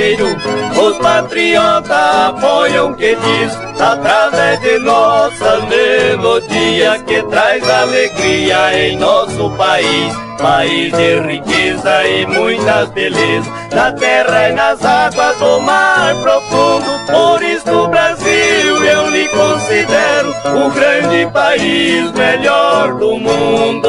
brasileiro. Os patriotas apoiam o que diz, através de nossa melodia, que traz alegria em nosso país. País de riqueza e muitas belezas, na terra e nas águas do mar profundo. Por isso o Brasil eu lhe considero o grande país melhor do mundo.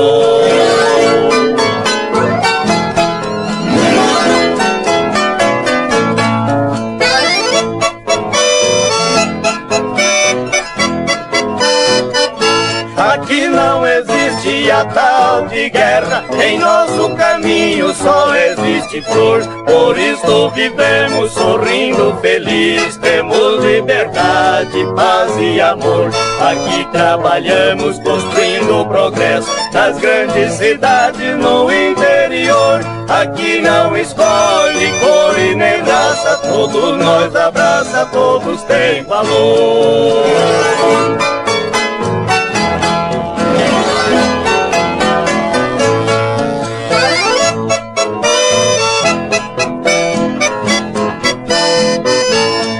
Aqui não existe a tal de guerra, em nosso caminho só existe flor. Por isso vivemos sorrindo feliz, temos liberdade, paz e amor. Aqui trabalhamos construindo progresso, nas grandes cidades no interior. Aqui não escolhe cor e nem raça, todos nós abraça, todos têm valor.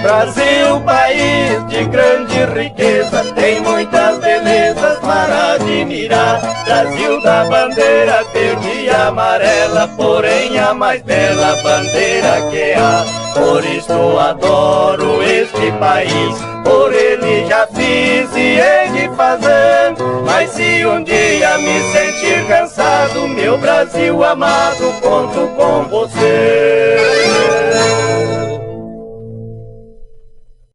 Brasil, país de grande riqueza, tem muitas belezas para admirar. Brasil da bandeira verde e amarela, porém a mais bela bandeira que há. Por isso adoro este país, por ele já fiz e hei de fazer. Mas se um dia me sentir cansado, meu Brasil amado, conto com você.